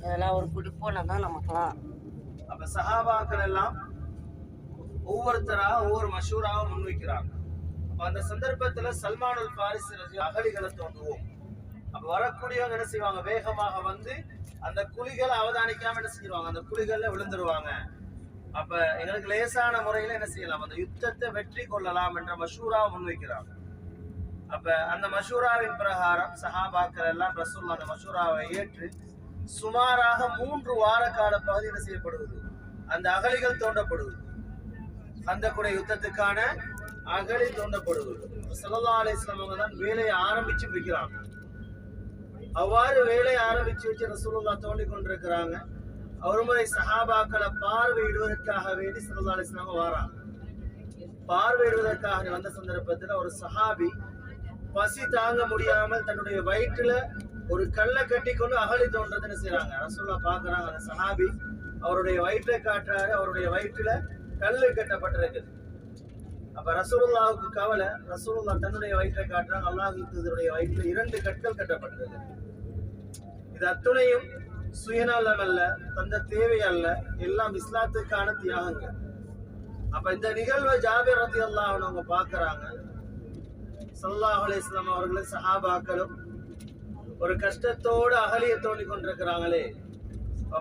இதெல்லாம் ஒரு குடிப்போனா தான் நமக்குலாம். அப்ப சஹாபாக்கள் எல்லாம் ஒவ்வொருத்தராக ஒவ்வொரு மஷூராவை முன்வைக்கிறாங்க. அப்ப அந்த சந்தர்ப்பத்துல சல்மானுல் பாரிஸ் அகலிகளை தோன்றுவோம். அப்ப வரக்கூடியவங்க என்ன செய்வாங்க, வேகமாக வந்து அந்த குழிகளை அவதானிக்காம என்ன செஞ்சிருவாங்க, அந்த குழிகள்ல விழுந்துருவாங்க. அப்ப எங்களுக்கு லேசான முறையில என்ன செய்யலாம், அந்த யுத்தத்தை வெற்றி கொள்ளலாம் என்ற மஷூராவை முன்வைக்கிறாங்க. அப்ப அந்த மஷூராவின் பிரகாரம் சஹாபாக்கள் எல்லாம் ரசூலுல்லாஹ் அந்த மஷூராவை ஏற்று சுமாராக 3 வார கால பகுதி என்ன செய்யப்படுவது, அந்த அகழிகள் தோண்டப்படுவது, அந்த கூட யுத்தத்துக்கான அகழி தோண்டப்படுவது. ஸல்லல்லாஹு அலைஹி வஸல்லம் அவங்க தான் வேலையை ஆரம்பிச்சு வைக்கிறாங்க. அவ்வாறு வேலையை ஆரம்பிச்சு வச்சு ரசூலுல்லாஹ் தோண்டி கொண்டிருக்கிறாங்க. ஒரு முறை சஹாபாக்களை பார்வையிடுவதற்காக வேண்டி ஸல்லல்லாஹு அலைஹி வஸல்லம் வராங்க. பார்வையிடுவதற்காக வந்த சந்தர்ப்பத்தில் ஒரு சஹாபி பசி தாங்க முடியாமல் தன்னுடைய வயிற்றுல ஒரு கல்லை கட்டி கொண்டு அகழி தோன்றதுன்னு செய்யறாங்க. ரசூலுல்லாஹ் பாக்குறாங்க, அந்த சஹாபி அவருடைய வயிற்றை காட்டுறாரு, அவருடைய வயிற்றுல கல்லு கட்டப்பட்டிருக்குது. அப்ப ரசூலுல்லாஹுக்கு கவலை, ரசூலுல்லாஹ் தன்னுடைய வயிற்றை காட்டுறாங்க, அல்லாஹ்வுடைய வயிற்றுல 2 கற்கள் கட்டப்பட்டிருக்கு. இது அத்துணையும் சுயநலம் அல்ல, தந்த தேவை அல்ல, எல்லாம் இஸ்லாத்துக்கான தியாகங்கள். அப்ப இந்த நிகழ்வை ஜாபிர் ரலியல்லாஹு அன்ஹு அவங்க பாக்குறாங்க. ஸல்லல்லாஹு அலைஹி வஸல்லம் அவர்களும் சஹாபாக்களும் ஒரு கஷ்டத்தோடு அகலியை தோண்டி கொண்டிருக்கிறாங்களே,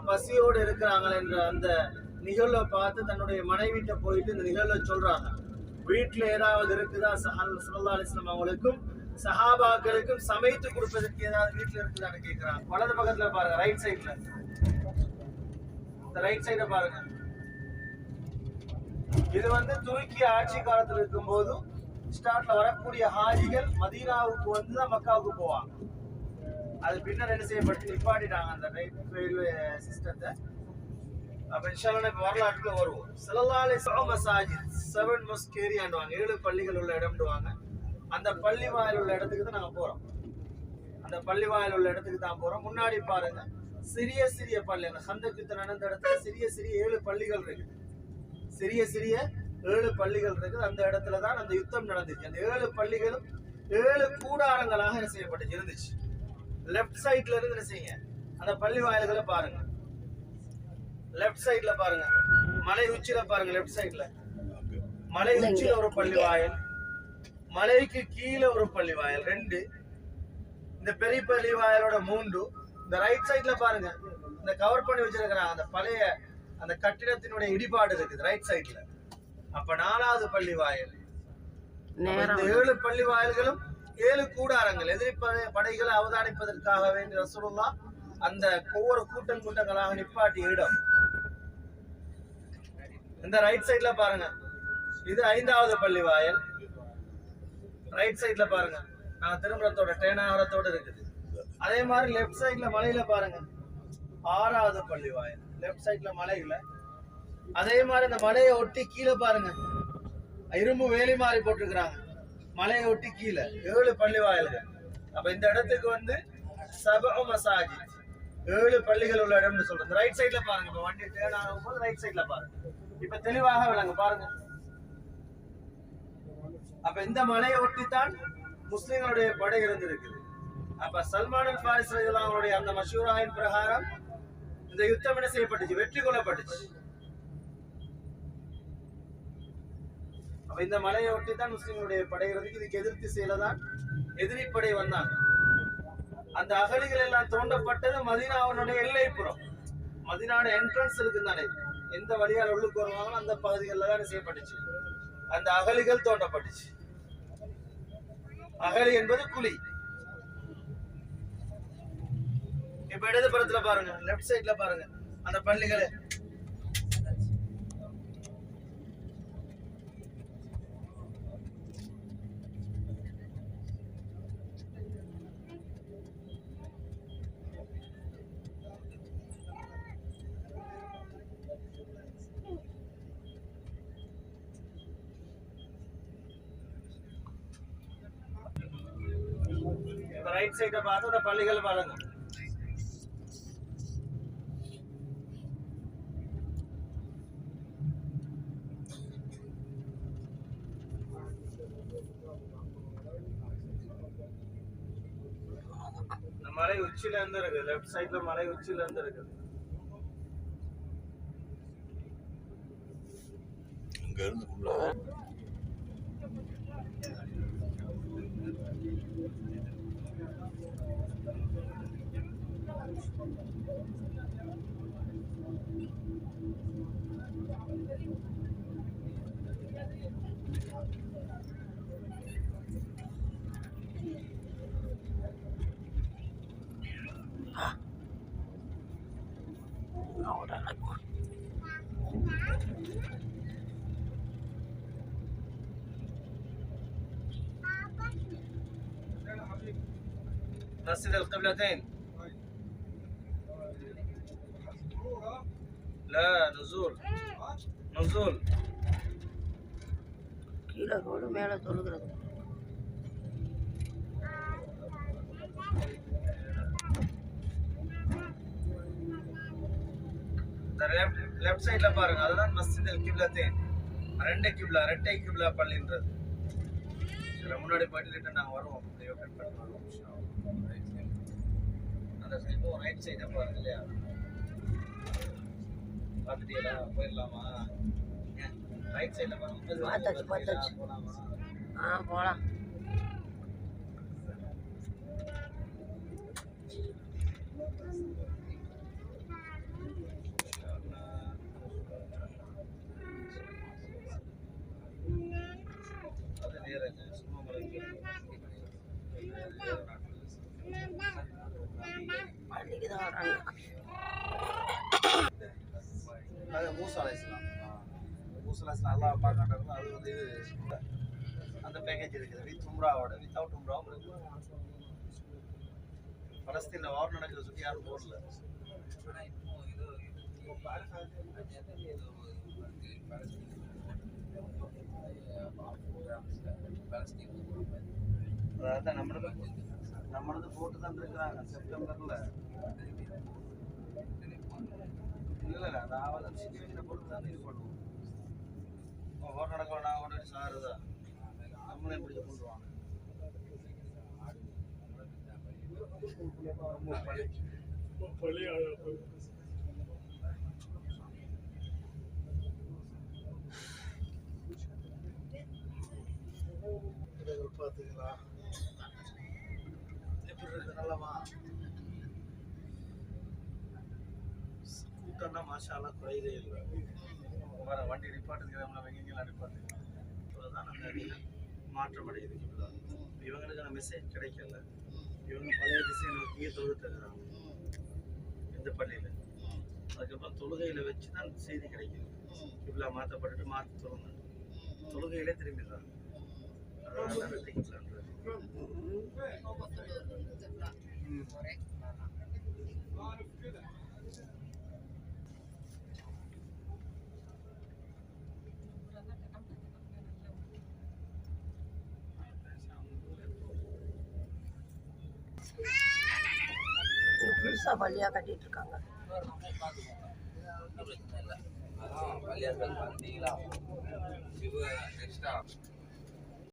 பசியோடு இருக்கிறாங்களே என்ற அந்த நிகழ்வை பார்த்து தன்னுடைய மனைவிட்ட போயிட்டு இந்த நிகழ்வை சொல்றாங்க. வீட்டுல ஏதாவது இருக்குதா, ஸல்லல்லாஹு அலைஹி வஸல்லம் அவங்களுக்கும் சஹாபாக்களுக்கும் சமைத்து கொடுப்பதற்கு ஏதாவது வீட்டுல இருக்குதான்னு கேட்கிறாங்க. வலது பக்கத்துல பாருங்க, ரைட் சைட்ல, இந்த ரைட் சைட பாருங்க. இது வந்து துருக்கி ஆட்சி காலத்துல இருக்கும் போது ஸ்டார்ட்ல வரக்கூடிய ஹாஜிகள் மதீனாவுக்கு வந்து தான் மக்காவுக்கு போவாங்க. அது பின்னர் என்ன செய்யப்பட்டு நிப்பாட்டிட்டாங்க அந்த ரயில்வே சிஸ்டத்தை. அப்ப இன்ஷாஅல்லாஹ் இப்ப வரலாற்றுல வருவோம். ஸல்லல்லாஹு அலைஹி வஸல்லம் மசாஜித் 7 மஸ்க் ஏரியாண்டுவாங்க, 7 பள்ளிகள் உள்ள இடம்டுவாங்க. அந்த பள்ளி வாயில் உள்ள இடத்துக்கு தான் நாங்க போறோம். அந்த பள்ளி வாயில் உள்ள இடத்துக்கு தான் போறோம். முன்னாடி பாருங்க சிறிய சிறிய பள்ளி, அந்த ஹந்தக் யுத்தம் நடந்த இடத்துல சிறிய சிறிய 7 பள்ளிகள் இருக்கு. சிறிய சிறிய 7 பள்ளிகள் இருக்குது. அந்த இடத்துல தான் அந்த யுத்தம் நடந்துச்சு. அந்த 7 பள்ளிகளும் 7 கூடாரங்களாக என்ன செய்யப்பட்டு இருந்துச்சு. லெப்ட் சைட்ல இருந்து என்ன செய்யுங்க, அந்த பள்ளி வாயில்களை பாருங்க. லெப்ட் சைட்ல பாருங்க, மலை உச்சியில பாருங்க, லெப்ட் சைட்ல மலை உச்சியில ஒரு பள்ளி வாயில், மலைக்கு கீழே ஒரு பள்ளி வாயில் 2, இந்த பெரிய பள்ளி வாயிலோட 3. இந்த ரைட் சைட்ல பாருங்க, இந்த கவர் பண்ணி வச்சிருக்கிறாங்க அந்த பழைய அந்த கட்டிடத்தினுடைய இடிபாடு இருக்குது ரைட் சைட்ல. அப்ப 4வது பள்ளி வாயில். இந்த 7 பள்ளி வாயில்களும் 7 கூடாரங்கள், எதிரி படைகளை அவதானிப்பதற்காக வேண்டி ரசூலுல்லாஹ் அந்த ஒவ்வொரு கூட்டங்களாக நிப்பாட்டி இடம். இந்த ரைட் சைட்ல பாருங்க, இது 5வது பள்ளி வாயில். ரைட் சைட்ல பாருங்க, நாங்க திருமணத்தோட டேனாகரத்தோட இருக்குது. அதே மாதிரி லெப்ட் சைட்ல மலையில பாருங்க 6வது பள்ளி வாயில், லெப்ட் சைட்ல மலையில. அதே மாதிரி இந்த மலையை ஒட்டி கீழே பாருங்க இரும்பு வேலி மாதிரி போட்டிருக்கிறாங்க, மலையை ஒட்டி கீழே 7 பள்ளி வாயில்கள். அப்ப இந்த இடத்துக்கு வந்து சபஉ மசாஜித், 7 பள்ளிகள் உள்ள இடம்னு சொல்றோம். ரைட் சைட்ல பாருங்க, இப்ப வண்டி டேர்ன் ஆகும் போது ரைட் சைட்ல பாருங்க, இப்ப தெளிவாக விளங்க பாருங்க. அப்ப இந்த மலையை ஒட்டித்தான் முஸ்லிம்களுடைய படை இருந்திருக்குது. அப்ப சல்மானுல் பாரிஸ் ரலியல்லாஹு அன்ஹுடைய அந்த மஷூராவின் பிரகாரம் இந்த யுத்தம் என்ன செய்யப்பட்டுச்சு, வெற்றி கொள்ளப்பட்டுச்சு. அப்ப இந்த மலையை ஒட்டி தான் முஸ்லிம்களுடைய படை இருந்துச்சு. இதுக்கு எதிர் திசையில தான் எதிரி படை வந்தாங்க. அந்த அகழிகள் எல்லாம் தோண்டப்பட்டது மதீனாவுடைய எல்லைப்புறம், மதீனாவோட என்ட்ரன்ஸ் இருக்கு தானே, எந்த வழியால் உள்ளுக்கு வருவாங்களோ அந்த பகுதிகளில் தான் செய்யப்பட்டுச்சு. அந்த அகழிகள் தோண்டப்பட்டுச்சு. அகழி என்பது குழி. இப்ப இடது புறத்துல பாருங்க, லெப்ட் சைட்ல பாருங்க அந்த பள்ளிகளை. ரைட் சைட பார்த்து அந்த பள்ளிகள் பாருங்க. மலை உச்சி உச்சில இருந்து இருக்கு, லெஃப்ட் சைடுல மலை உச்சில இருந்து இருக்கு. அங்க இருந்து مسجد القبلتين. لا نزول نزول. கீழே ரோடு மேலே தொழுகிறது. லெஃப்ட் சைடுல பாருங்க, அதுதான் மஸ்ஜித் அல் கிப்லத்தேன். ரெட்டை கிப்லா பள்ளின்றது. இதுல முன்னாடி போயிட்டு ரிட்டர்ன் நாங்க வருவோம். அப்படியே கட் பண்ணி வருவோம். அந்த சைடு ரைட் சைடா பாருங்க இல்லையா? பார்த்துட்டீங்களா? போயிடலாமா? ரைட் சைடுல பாருங்க. பார்த்தாச்சு. போகலாம். பள்ளிக்கு தான் வராங்க. அது மூசா அலைஹிஸ்ஸலாம். மூசா அலைஹிஸ்ஸலாம் அல்லாஹ் பார்க்கறது. அது வந்து அந்த பேக்கேஜ் இருக்குது. வித் உம்ராவோட, வித்தவுட் உம்ராவும் இருக்கு. பலஸ்தீன்ல வார் நடக்குது, சுத்தி யாரும் போகல. அதான் நம்மளது போட்டு தான் இருக்கிறாங்க செப்டம்பர்ல. இல்ல அதாவது சிச்சுவேஷனை பொறுத்து தான் இது பண்ணுவோம். வார் நடக்கலாம், நான் ஒன்று சாருதான் நம்மளே இப்படி கொண்டுருவாங்க. பாத்தீங்களா எப்படி இருக்கு? நல்லமா கூட்டம்னா மாஷா அல்லாஹ் குறையவே இல்லை. வர வண்டி நிப்பாட்டுக்கிறவங்க வெங்கெல்லாம் நிப்பாட்டுக்கலாம். இப்போதான் நாங்கள் மாற்றம் அடையுது. இவங்களுக்கான மெசேஜ் கிடைக்கல. இவங்க பழைய திசையை நோக்கியே தொழுத்துக்கிறாங்க இந்த பள்ளியில். அதுக்கப்புறம் தொழுகையில் வச்சு தான் செய்தி கிடைக்குது. கிப்லா மாற்றப்பட்டுட்டு மாற்றி தொழுகையிலே திரும்பிடுறாங்க. அதனால வெற்றிக்கலான்றது. புதுசா பள்ளியா கட்டிட்டு இருக்காங்க. பள்ளியாசல் பார்த்தீங்களா?